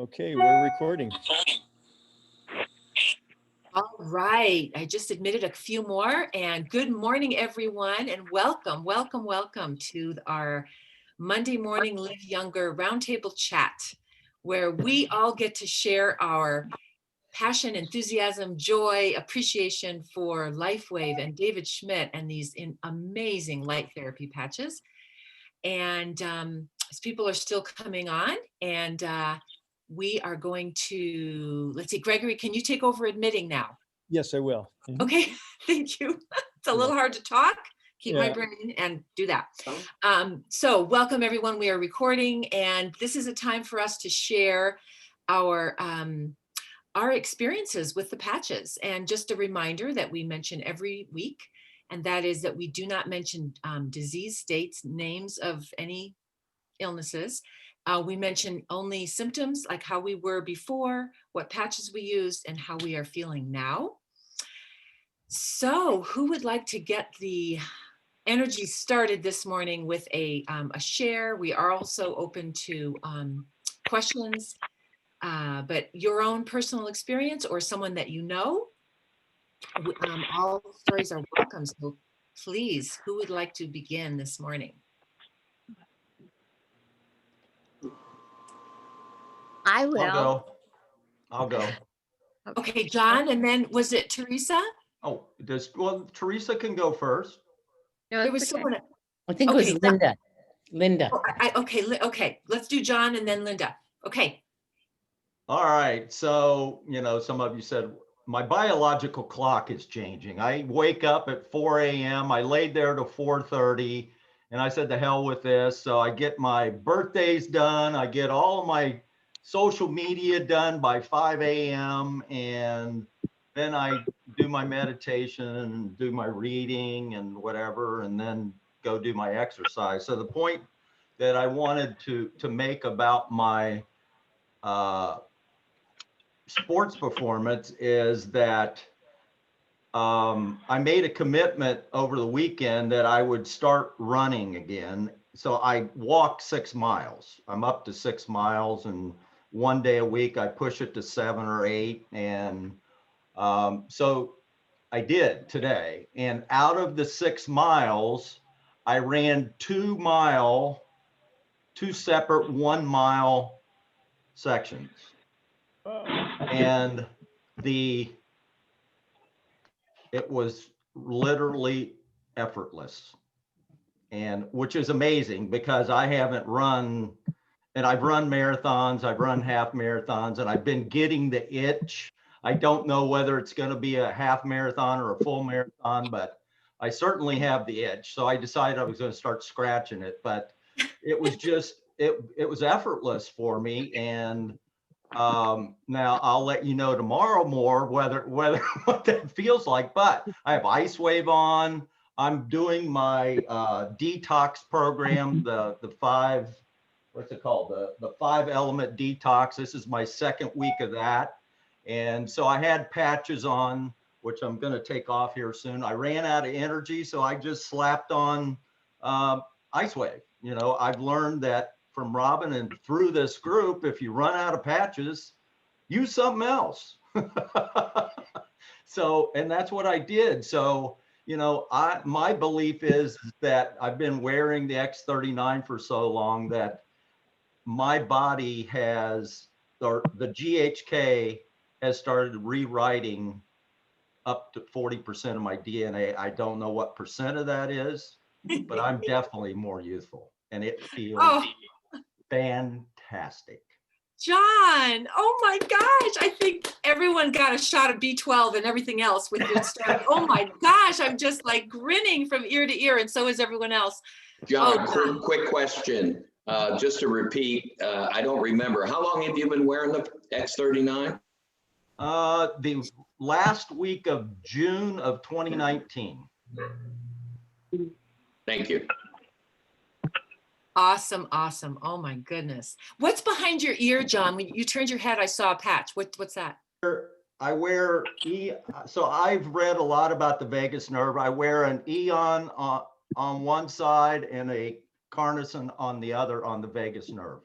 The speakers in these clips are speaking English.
Okay, we're recording. All right, I just admitted a few more, and good morning, everyone, and welcome to our Monday morning Live Younger Roundtable Chat, where we all get to share our passion, enthusiasm, joy, appreciation for LifeWave and David Schmidt and these amazing light therapy patches. And as people are still coming on, and we are going to, let's see, Gregory, can you take over admitting now? Yes, I will. Okay, thank you. It's a little hard to talk, keep my Yeah. brain and do that. So welcome everyone, we are recording, and this is a time for us to share our experiences with the patches. And just a reminder that we mention every week, and that is that we do not mention disease states, names of any illnesses. We mention only symptoms, like how we were before, what patches we used, and how we are feeling now. So who would like to get the energy started this morning with a share? We are also open to questions, but your own personal experience or someone that you know, all stories are welcome. So please, who would like to begin this morning? I will. I'll go. Okay, John, and then was it Teresa? Oh, Teresa can go first. No, There was okay. someone. I think okay, it was Linda. Linda. Oh, okay, let's do John and then Linda. Okay. All right. So, some of you said my biological clock is changing. I wake up at 4 a.m. I laid there to 4:30 and I said, the hell with this. So I get my birthdays done. I get all of my social media done by 5 a.m. and then I do my meditation and do my reading and whatever, and then go do my exercise. So the point that I wanted to make about my sports performance is that I made a commitment over the weekend that I would start running again. So I walk 6 miles. I'm up to 6 miles, and one day a week I push it to 7 or 8. And so I did today. And out of the 6 miles, I ran 2 separate 1 mile sections. And it was literally effortless, and which is amazing because I haven't run, and I've run marathons, I've run half marathons, and I've been getting the itch. I don't know whether it's going to be a half marathon or a full marathon, but I certainly have the itch. So I decided I was going to start scratching it, but it was just, it was effortless for me. And now I'll let you know tomorrow more whether what that feels like, but I have IceWave on. I'm doing my detox program, the 5, what's it called? The 5 element detox. This is my 2nd week of that. And so I had patches on, which I'm going to take off here soon. I ran out of energy, so I just slapped on IceWave. I've learned that from Robin and through this group, if you run out of patches, use something else. So, and that's what I did. So, my belief is that I've been wearing the X39 for so long that my body has, or the GHK has started rewriting up to 40% of my DNA. I don't know what percent of that is, but I'm definitely more youthful, and it feels fantastic. John, oh my gosh, I think everyone got a shot of B12 and everything else with your story. Oh my gosh, I'm just like grinning from ear to ear, and so is everyone else. John, quick question. Just to repeat, I don't remember. How long have you been wearing the X39? The last week of June of 2019. Thank you. Awesome. Oh my goodness. What's behind your ear, John? When you turned your head, I saw a patch. What's that? I wear so I've read a lot about the vagus nerve. I wear an Eon on one side and a Carnosine on the other on the vagus nerve.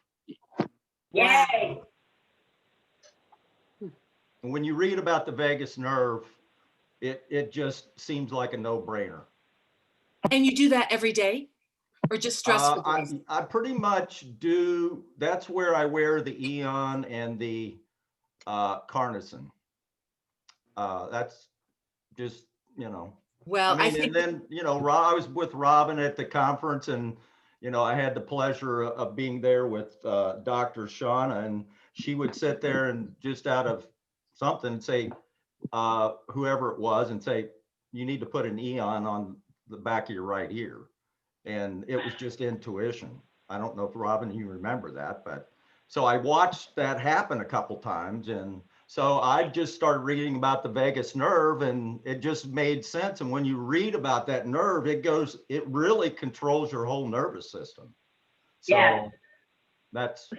Yay. when you read about the vagus nerve, it just seems like a no-brainer. And you do that every day or just stressful days? I pretty much do. That's where I wear the Eon and the Carnosine. That's just, Well, I and think, then, I was with Robin at the conference, and, I had the pleasure of being there with Dr. Shauna, and she would sit there and just out of something say, whoever it was, and say, you need to put an Eon on the back of your right ear. And it was just intuition. I don't know if Robin, you remember that, but so I watched that happen a couple times. And so I just started reading about the vagus nerve, and it just made sense. And when you read about that nerve, it really controls your whole nervous system. So Yeah. that's,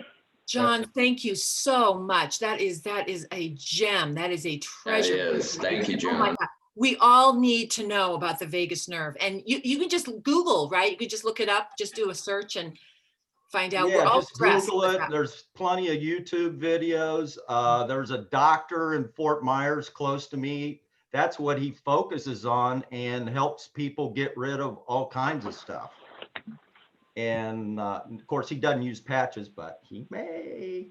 John, thank you so much. That is a gem. That is a treasure. That is. Thank you, Oh my John. God. We all need to know about the vagus nerve, and you can just Google, right? You can just look it up, just do a search and find out. We're yeah, all just stressed Google with it. that. There's plenty of YouTube videos. There's a doctor in Fort Myers close to me. That's what he focuses on and helps people get rid of all kinds of stuff. And of course, he doesn't use patches, but he may.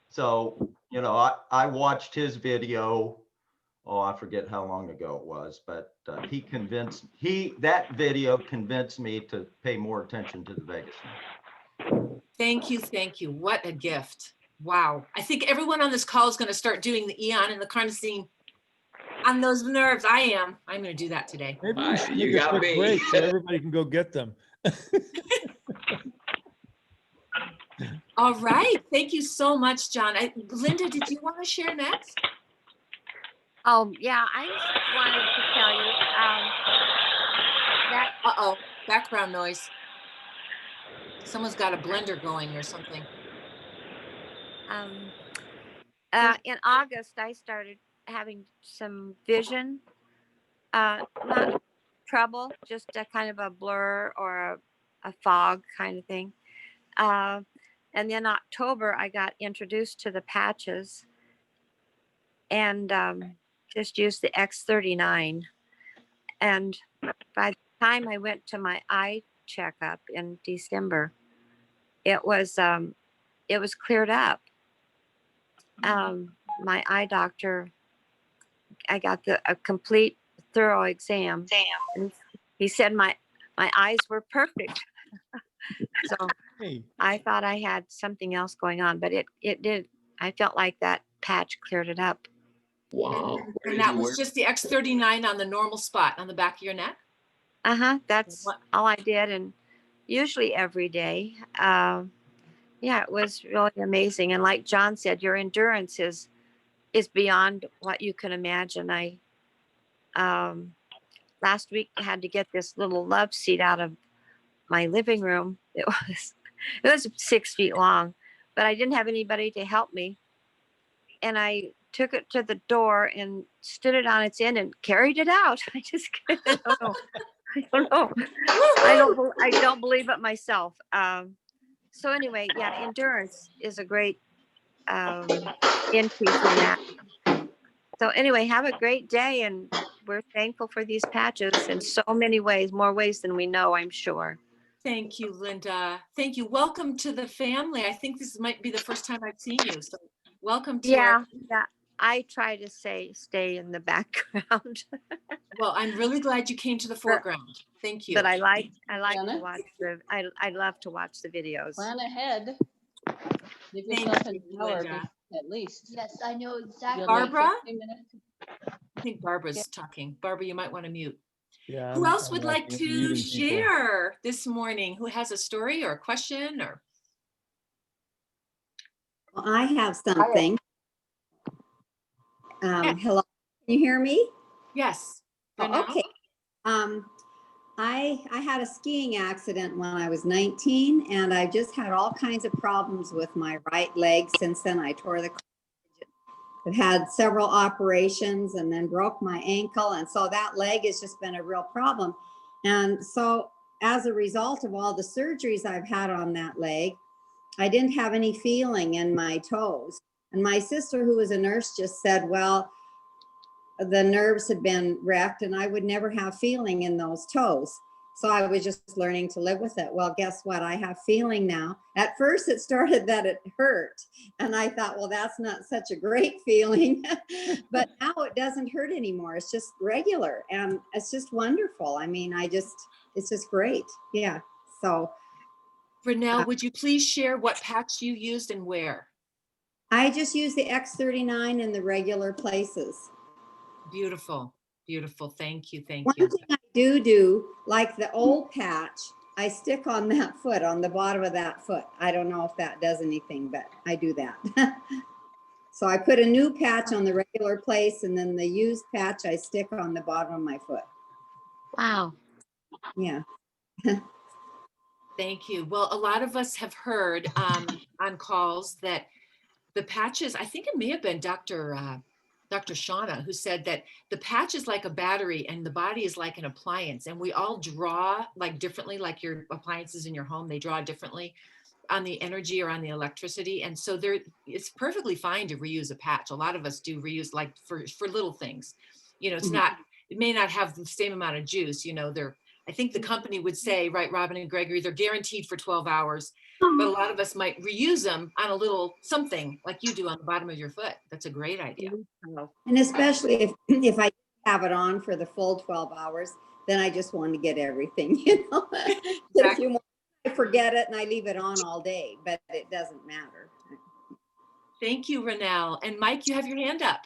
So, I watched his video. Oh, I forget how long ago it was, but that video convinced me to pay more attention to the vagus nerve. Thank you. Thank you. What a gift. Wow. I think everyone on this call is going to start doing the Eon and the Carnosine on those nerves. I'm going to do that today. Maybe we should You take a got quick me. break so everybody can go get them. All right. Thank you so much, John. Linda, did you want to share next? Oh, yeah, I just wanted to tell you that Uh-oh, background noise. Someone's got a blender going or something. in August I started having some vision, not trouble, just a kind of a blur or a fog kind of thing. And then October I got introduced to the patches and just used the X39. And by the time I went to my eye checkup in December, it was cleared up. My eye doctor, I got a complete thorough exam. And he said my eyes were perfect. So Hey, I thought I had something else going on, but it did. I felt like that patch cleared it up. Wow. Where And did that you was wear- just the X39 on the normal spot on the back of your neck? That's What- all I did, and usually every day. Yeah, it was really amazing. And like John said, your endurance is beyond what you can imagine. I last week had to get this little love seat out of my living room. It was 6 feet long, but I didn't have anybody to help me. And I took it to the door and stood it on its end and carried it out. I just I don't know. I don't believe it myself. So anyway, yeah, endurance is a great increase in that. So anyway, have a great day, and we're thankful for these patches in so many ways, more ways than we know, I'm sure. Thank you, Linda. Thank you. Welcome to the family. I think this might be the first time I've seen you. So welcome to Yeah. I try to stay in the background, Well, I'm really glad you came to the foreground. Thank you. but I like to Janet? watch I love to watch the videos. Plan ahead. Give Thank yourself an you, hour Linda. at least. Yes, I know exactly. You'll need Barbara? 15 minutes. I think Barbara's talking. Barbara, you might want to mute. yeah. Who I'm- else I'm would like watching it, to muting people. share this morning? Who has a story or a question or? Well, I have something. Hello, can you hear me? Yes. Oh, Renelle? okay. I had a skiing accident when I was 19, and I just had all kinds of problems with my right leg. Since then, I tore the cartilage. I've had several operations and then broke my ankle, and so that leg has just been a real problem. And so as a result of all the surgeries I've had on that leg, I didn't have any feeling in my toes. And my sister, who was a nurse, just said, well, the nerves had been wrecked and I would never have feeling in those toes. So I was just learning to live with it. Well, guess what? I have feeling now. At first it started that it hurt. And I thought, well, that's not such a great feeling. But now it doesn't hurt anymore. It's just regular. And it's just wonderful. I mean, it's just great. Yeah. So Renelle, would you please share what patch you used and where? I just use the X39 in the regular places. Beautiful, beautiful. Thank you, thank One you. thing I do, like the old patch, I stick on that foot, on the bottom of that foot. I don't know if that does anything, but I do that. So I put a new patch on the regular place and then the used patch I stick on the bottom of my foot. Wow. Yeah. Thank you. Well, a lot of us have heard on calls that the patches, I think it may have been Dr. Shauna who said that the patch is like a battery and the body is like an appliance, and we all draw like differently, like your appliances in your home, they draw differently on the energy or on the electricity. And so it's perfectly fine to reuse a patch. A lot of us do reuse, like for little things, it's not, it may not have the same amount of juice, I think the company would say, right, Robin and Gregory, they're guaranteed for 12 hours, but a lot of us might reuse them on a little something like you do on the bottom of your foot. That's a great idea. And especially if I have it on for the full 12 hours, then I just want to get everything, If you want, I forget it and I leave it on all day, but it doesn't matter. Thank you, Renelle. And Mike, you have your hand up.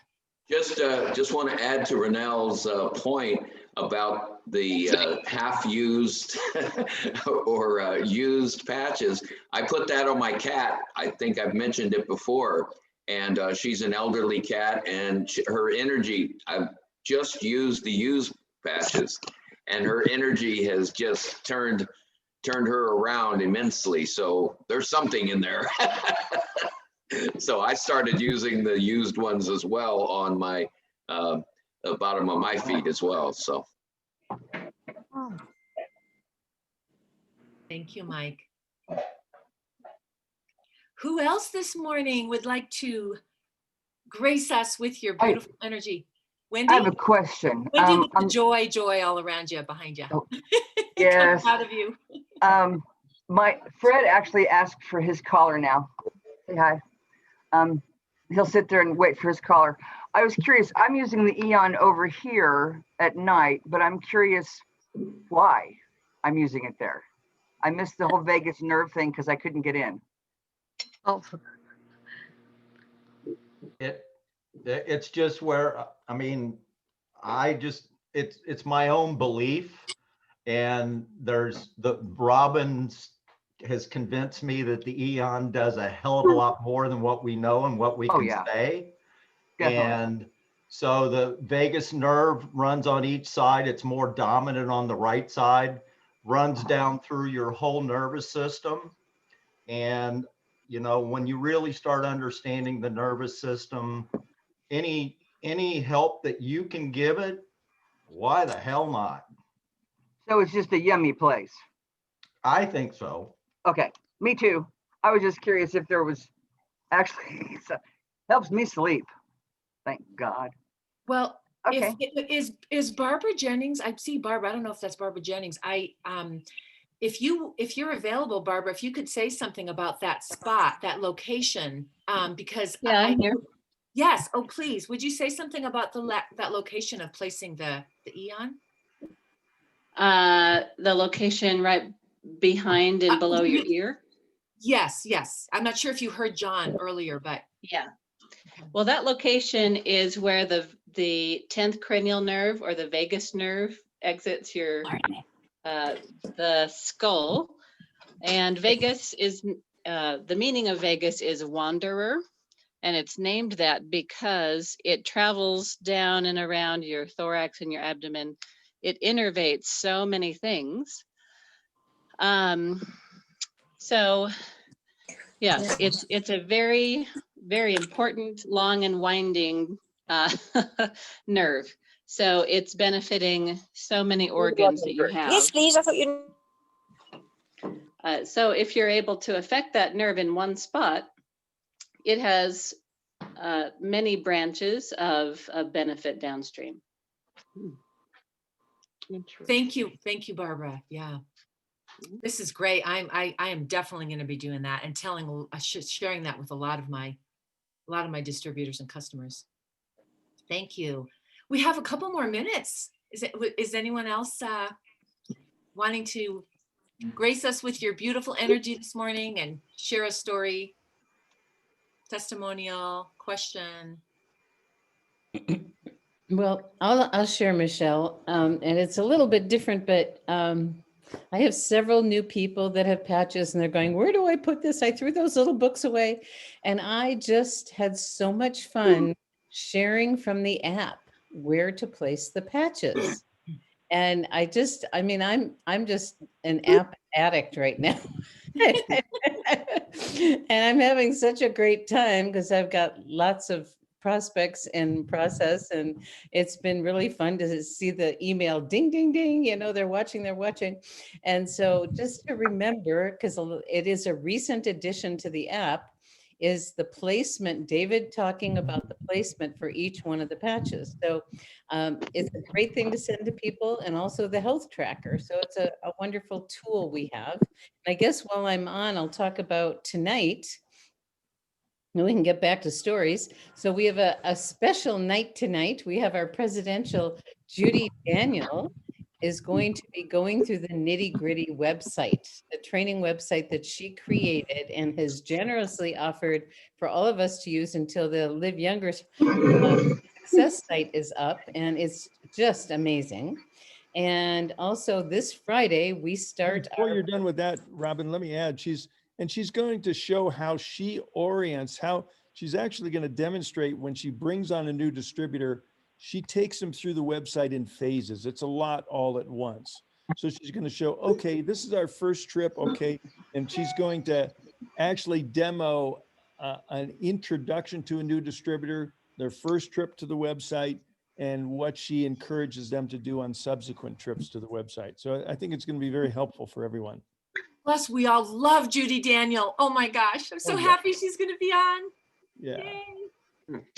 Just want to add to Renelle's point about the half-used or used patches. I put that on my cat. I think I've mentioned it before. And she's an elderly cat, and her energy, I've just used the used patches, and her energy has just turned her around immensely. So there's something in there. So I started using the used ones as well on my the bottom of my feet as well. So Thank you, Mike. Who else this morning would like to grace us with your beautiful energy? Wendy? I have a question. Wendy with the joy all around you, behind you. Oh, It comes yes. out of you. My Fred actually asked for his caller now. Say hi. He'll sit there and wait for his caller. I was curious. I'm using the Eon over here at night, but I'm curious why I'm using it there. I missed the whole vagus nerve thing because I couldn't get in. Oh, It's just where, I mean, it's my own belief, and Robin has convinced me that the Eon does a hell of a lot more than what we know and what we can say. Definitely. And so the vagus nerve runs on each side. It's more dominant on the right side, runs down through your whole nervous system. And, when you really start understanding the nervous system, any help that you can give it, why the hell not? So it's just a yummy place. I think so. Okay, me too. I was just curious if there was actually helps me sleep. Thank God. Well, Okay. is Barbara Jennings? I see Barbara. I don't know if that's Barbara Jennings. If you're available, Barbara, if you could say something about that spot, that location, because Yeah, I'm here. Yes. Oh, please. Would you say something about that location of placing the Eon? The location right behind and below your ear. Yes. I'm not sure if you heard John earlier, but Yeah. Well, that location is where the 10th cranial nerve or the vagus nerve exits your the skull. And vagus is the meaning of vagus is wanderer, and it's named that because it travels down and around your thorax and your abdomen. It innervates so many things. So yeah, it's a very, very important, long and winding nerve. So it's benefiting so many organs that you have. yes, please. I thought you. So if you're able to affect that nerve in one spot, it has many branches of benefit downstream. Thank you. Thank you, Barbara. Yeah. This is great. I am definitely going to be doing that and sharing that with a lot of my distributors and customers. Thank you. We have a couple more minutes. Is anyone else wanting to grace us with your beautiful energy this morning and share a story, testimonial, question? Well, I'll share, Michelle, and it's a little bit different, but I have several new people that have patches and they're going, where do I put this? I threw those little books away, and I just had so much fun sharing from the app where to place the patches. And I mean, I'm just an app addict right now. And I'm having such a great time because I've got lots of prospects in process, and it's been really fun to see the email ding, ding, ding, they're watching. And so just to remember, because it is a recent addition to the app, is the placement, David talking about the placement for each one of the patches. So it's a great thing to send to people, and also the health tracker. So it's a wonderful tool we have. I guess while I'm on, I'll talk about tonight. And we can get back to stories. So we have a special night tonight. We have our presidential Judy Daniel is going to be going through the Nitty Gritty website, the training website that she created and has generously offered for all of us to use until the Live Younger success site is up. And it's just amazing. And also this Friday, we start. Before you're done with that, Robin, let me add, she's going to show how she orients, how she's actually going to demonstrate when she brings on a new distributor, she takes them through the website in phases. It's a lot all at once. So she's going to show, okay, this is our first trip. Okay. And she's going to actually demo an introduction to a new distributor, their first trip to the website, and what she encourages them to do on subsequent trips to the website. So I think it's going to be very helpful for everyone. Plus, we all love Judy Daniel. Oh my gosh, I'm so happy she's going to be on. Yeah. Yay.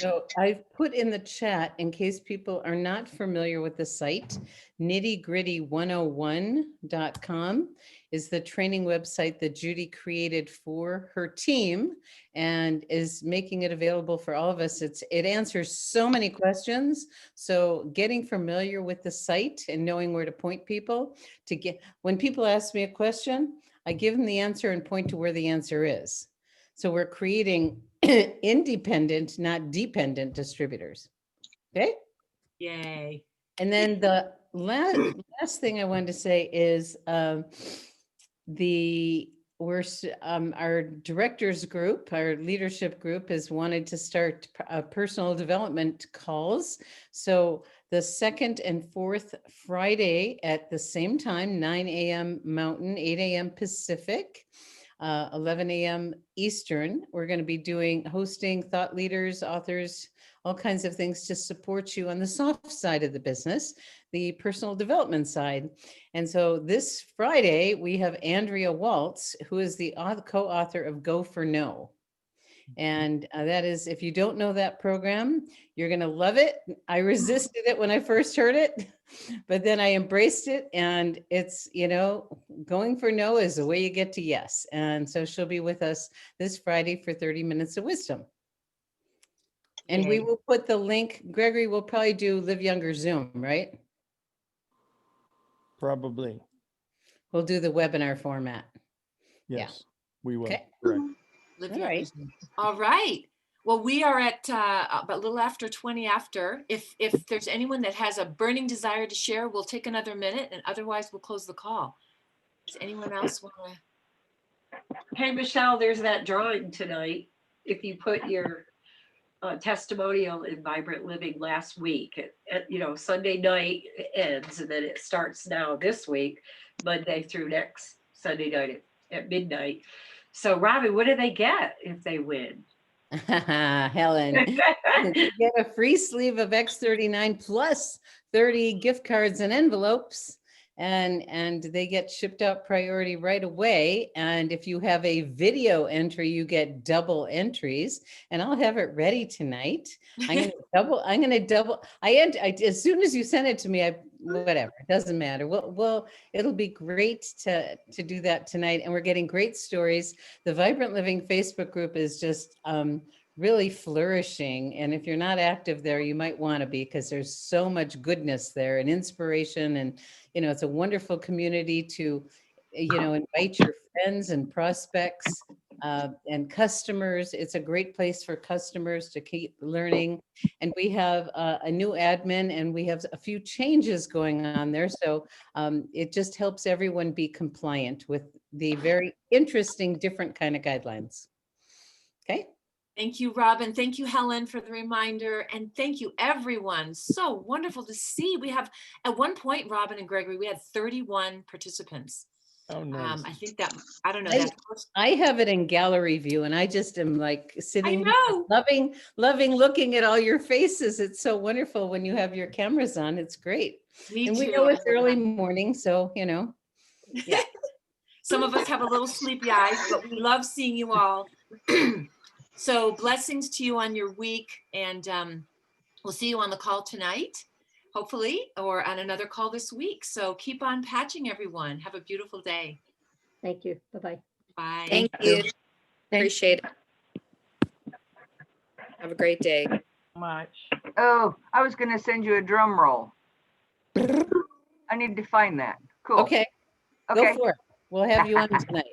So I've put in the chat, in case people are not familiar with the site, nittygritty101.com is the training website that Judy created for her team and is making it available for all of us. It answers so many questions. So getting familiar with the site and knowing where to point people when people ask me a question, I give them the answer and point to where the answer is. So we're creating independent, not dependent distributors. Okay. Yay. And then the last thing I wanted to say is our directors group, our leadership group has wanted to start personal development calls. So the second and fourth Friday at the same time, 9 a.m. Mountain, 8 a.m. Pacific, 11 a.m. Eastern, we're going to be hosting thought leaders, authors, all kinds of things to support you on the soft side of the business, the personal development side. And so this Friday, we have Andrea Waltz, who is the co-author of Go for No. And that is, if you don't know that program, you're going to love it. I resisted it when I first heard it, but then I embraced it. And it's, going for no is the way you get to yes. And so she'll be with us this Friday for 30 minutes of wisdom. And we will put the link. Gregory will probably do Live Younger Zoom, right? Probably. We'll do the webinar format. Yes, we will. Okay. Correct. Live All your right. business. All right. Well, we are at about a little after 20 after. If there's anyone that has a burning desire to share, we'll take another minute, and otherwise we'll close the call. Does anyone else want to? Hey, Michelle, there's that drawing tonight. If you put your testimonial in Vibrant Living last week, Sunday night ends, and then it starts now this week, Monday through next Sunday night at midnight. So, Robin, what do they get if they win? Helen, you get a free sleeve of X39 plus 30 gift cards and envelopes. and they get shipped out priority right away. And if you have a video entry, you get double entries, and I'll have it ready tonight. I'm gonna double, as soon as you send it to me, whatever, it doesn't matter. It'll be great to do that tonight. And we're getting great stories. The Vibrant Living Facebook group is just, really flourishing. And if you're not active there, you might want to be, because there's so much goodness there and inspiration. And, it's a wonderful community to, invite your friends and prospects and customers. It's a great place for customers to keep learning. And we have a new admin, and we have a few changes going on there. So it just helps everyone be compliant with the very interesting, different kind of guidelines. Okay. Thank you, Robin. Thank you, Helen, for the reminder. And thank you, everyone. So wonderful to see. We have, at one point, Robin and Gregory, we had 31 participants. Oh, nice. I think that, I don't know. I have it in gallery view, and I just am like sitting here know. loving looking at all your faces. It's so wonderful when you have your cameras on. It's great. Me And too. we know it's early morning, so, yeah. Some of us have a little sleepy eyes, but we love seeing you all. So blessings to you on your week, and we'll see you on the call tonight, hopefully, or on another call this week. So keep on patching, everyone. Have a beautiful day. Thank you. Bye-bye. Bye. Thank you. Appreciate it. Have a great day. Much. Oh, I was gonna send you a drum roll. I need to find that. Cool. Okay, go Okay. for it. We'll have you on tonight.